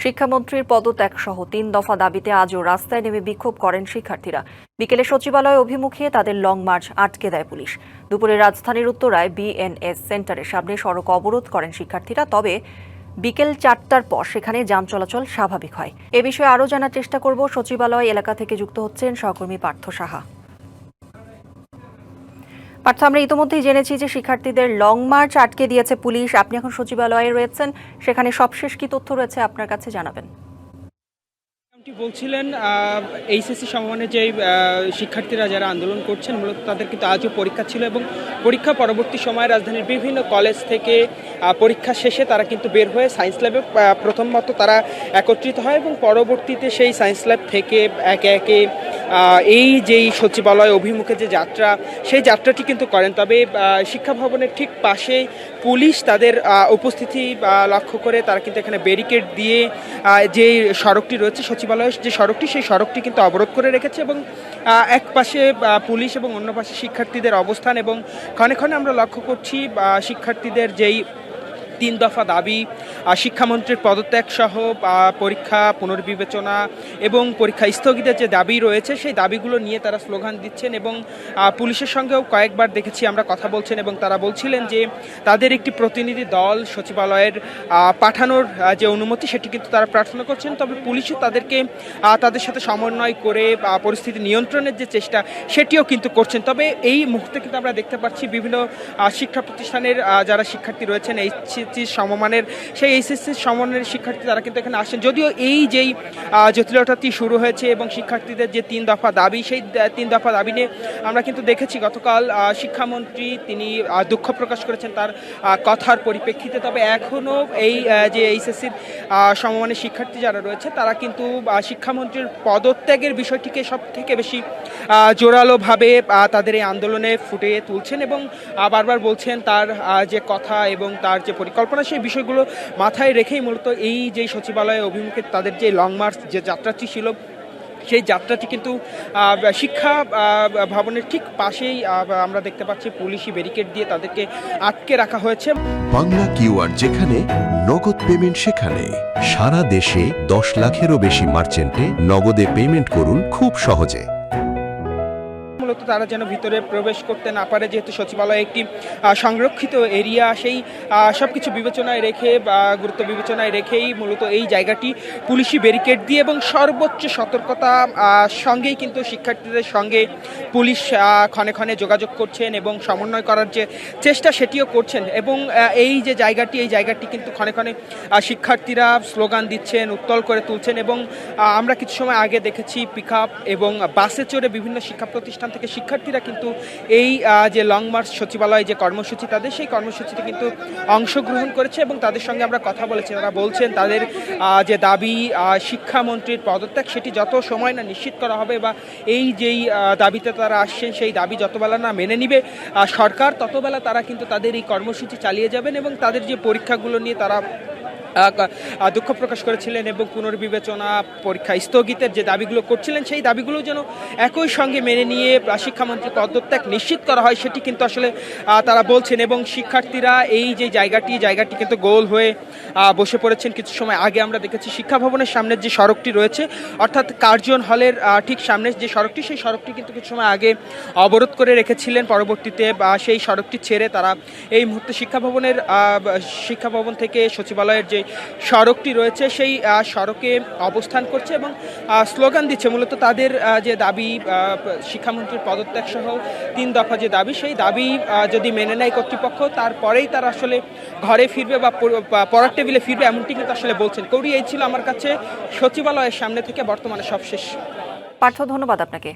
শিক্ষামন্ত্রীর পদত্যাগ সহ ৩ দফা দাবিতে আজও রাস্তায় নেমে বিক্ষোভ করেন শিক্ষার্থীরা। বিকেলে সচিবালয় অভিমুখে তাদের লং মার্চ আটকে দেয় পুলিশ। দুপুরে রাজধানীর উত্তরায় বিএনএস সেন্টারের সামনে সড়ক অবরোধ করেন শিক্ষার্থীরা। তবে বিকেল ৪টার পর সেখানে যান চলাচল স্বাভাবিক হয়। এ বিষয়ে আরও জানার চেষ্টা করব। সচিবালয় এলাকা থেকে যুক্ত হচ্ছেন সহকর্মী পার্থ সাহা। পার্থ, আমরা ইতিমধ্যেই জেনেছি যে শিক্ষার্থীদের লং মার্চ আটকে দিয়েছে পুলিশ। আপনি এখন সচিবালয়ে রয়েছেন, সেখানে সবশেষ কি তথ্য রয়েছে আপনার কাছে জানাবেন। বলছিলেন এইচএসসি সমমানের যে শিক্ষার্থীরা যারা আন্দোলন করছেন মূলত তাদের কিন্তু আজও পরীক্ষা ছিল এবং পরীক্ষা পরবর্তী সময়ে রাজধানীর বিভিন্ন কলেজ থেকে পরীক্ষা শেষে তারা কিন্তু বের হয়ে সায়েন্স ল্যাবে প্রথমত তারা একত্রিত হয় এবং পরবর্তীতে সেই সায়েন্স ল্যাব থেকে একে একে এই যেই সচিবালয় অভিমুখে যে যাত্রা সেই যাত্রাটি কিন্তু করেন। তবে শিক্ষা ভবনের ঠিক পাশেই পুলিশ তাদের উপস্থিতি লক্ষ্য করে তারা কিন্তু এখানে ব্যারিকেড দিয়ে যে সড়কটি রয়েছে সচিবালয়ের যে সড়কটি সেই সড়কটি কিন্তু অবরোধ করে রেখেছে এবং এক পাশে পুলিশ এবং অন্য পাশে শিক্ষার্থীদের অবস্থান। এবং ক্ষণে ক্ষণে আমরা লক্ষ্য করছি শিক্ষার্থীদের যেই ৩ দফা দাবি, শিক্ষামন্ত্রীর পদত্যাগ সহ পরীক্ষা পুনর্বিবেচনা এবং পরীক্ষা স্থগিতের যে দাবি রয়েছে সেই দাবিগুলো নিয়ে তারা স্লোগান দিচ্ছেন এবং পুলিশের সঙ্গেও কয়েকবার দেখেছি আমরা কথা বলছেন এবং তারা বলছিলেন যে তাদের একটি প্রতিনিধি দল সচিবালয়ের পাঠানোর যে অনুমতি সেটি কিন্তু তারা প্রার্থনা করছেন। তবে পুলিশও তাদেরকে তাদের সাথে সমন্বয় করে পরিস্থিতি নিয়ন্ত্রণের যে চেষ্টা সেটিও কিন্তু করছেন। তবে এই মুহূর্তে কিন্তু আমরা দেখতে পাচ্ছি বিভিন্ন শিক্ষা প্রতিষ্ঠানের যারা শিক্ষার্থী রয়েছেন সমমানের সেই এইচএসসি সমমানের শিক্ষার্থী তারা কিন্তু এখানে আসেন। যদিও এই যেই জটিলতাটি শুরু হয়েছে এবং শিক্ষার্থীদের যে ৩ দফা দাবি সেই ৩ দফা দাবি নিয়ে আমরা কিন্তু দেখেছি গতকাল শিক্ষামন্ত্রী তিনি দুঃখ প্রকাশ করেছেন তার কথার পরিপ্রেক্ষিতে। তবে এখনও এই যে এইচএসসির সমমানের শিক্ষার্থী যারা রয়েছে তারা কিন্তু শিক্ষামন্ত্রীর পদত্যাগের বিষয়টিকে সব থেকে বেশি জোরালোভাবে তাদের এই আন্দোলনে ফুটিয়ে তুলছেন এবং বারবার বলছেন তার যে কথা এবং তার যে পরিকল্পনা সেই বিষয়গুলো মাথায় রেখেই মূলত এই যে সচিবালয় অভিমুখে তাদের যে লং মার্চ যে যাত্রাটি ছিল সেই যাত্রাটি কিন্তু শিক্ষা ভবনের ঠিক পাশেই আমরা দেখতে পাচ্ছি পুলিশি ব্যারিকেড দিয়ে তাদেরকে আটকে রাখা হয়েছে। বাংলা কিউআর যেখানে নগদ পেমেন্ট সেখানে সারা দেশে 10 লাখেরও বেশি মার্চেন্টে নগদে পেমেন্ট করুন খুব সহজে। মূলত তারা যেন ভিতরে প্রবেশ করতে না পারে, যেহেতু সচিবালয় একটি সংরক্ষিত এরিয়া, সেই সবকিছু বিবেচনায় রেখে গুরুত্ব বিবেচনায় রেখেই মূলত এই জায়গাটি পুলিশি ব্যারিকেড দিয়ে এবং সর্বোচ্চ সতর্কতা সঙ্গেই কিন্তু শিক্ষার্থীদের সঙ্গে পুলিশ ক্ষণে ক্ষণে যোগাযোগ করছেন এবং সমন্বয় করার যে চেষ্টা সেটিও করছেন। এবং এই যে জায়গাটি এই জায়গাটি কিন্তু ক্ষণে ক্ষণে শিক্ষার্থীরা স্লোগান দিচ্ছেন, উত্তল করে তুলছেন এবং আমরা কিছু সময় আগে দেখেছি পিকআপ এবং বাসে চড়ে বিভিন্ন শিক্ষা প্রতিষ্ঠান থেকে শিক্ষার্থীরা কিন্তু এই যে লং মার্চ সচিবালয় যে কর্মসূচি তাদের সেই কর্মসূচিতে কিন্তু অংশগ্রহণ করেছে এবং তাদের সঙ্গে আমরা কথা বলেছি। তারা বলছেন তাদের যে দাবি শিক্ষামন্ত্রীর পদত্যাগ সেটি যত সময় না নিশ্চিত করা হবে বা এই যেই দাবিতে তারা আসছেন সেই দাবি যতবেলা না মেনে নিবে সরকার ততবেলা তারা কিন্তু তাদের এই কর্মসূচি চালিয়ে যাবেন এবং তাদের যে পরীক্ষাগুলো নিয়ে তারা দুঃখ প্রকাশ করেছিলেন এবং পুনর্বিবেচনা পরীক্ষা স্থগিতের যে দাবিগুলো করছিলেন সেই দাবিগুলো যেন একই সঙ্গে মেনে নিয়ে শিক্ষামন্ত্রী পদত্যাগ নিশ্চিত করা হয় সেটি কিন্তু আসলে তারা বলছেন। এবং শিক্ষার্থীরা এই যে জায়গাটি কিন্তু গোল হয়ে বসে পড়েছেন। কিছু সময় আগে আমরা দেখেছি শিক্ষা ভবনের সামনের যে সড়কটি রয়েছে অর্থাৎ কার্জন হলের ঠিক সামনে যে সড়কটি সেই সড়কটি কিন্তু কিছু সময় আগে অবরোধ করে রেখেছিলেন। পরবর্তীতে সেই সড়কটি ছেড়ে তারা এই মুহূর্তে শিক্ষা ভবন থেকে সচিবালয়ের যে সড়কটি রয়েছে সেই সড়কে অবস্থান করছে এবং স্লোগান দিচ্ছে। মূলত তাদের যে দাবি শিক্ষামন্ত্রীর পদত্যাগ সহ ৩ দফা যে দাবি সেই দাবি যদি মেনে নেয় কর্তৃপক্ষ তারপরেই তারা আসলে ঘরে ফিরবে বা পড়ার টেবিলে ফিরবে এমনটি কিন্তু আসলে বলছেন। কৌরি, এই ছিল আমার কাছে সচিবালয়ের সামনে থেকে বর্তমানে সবশেষ। পার্থ, ধন্যবাদ আপনাকে।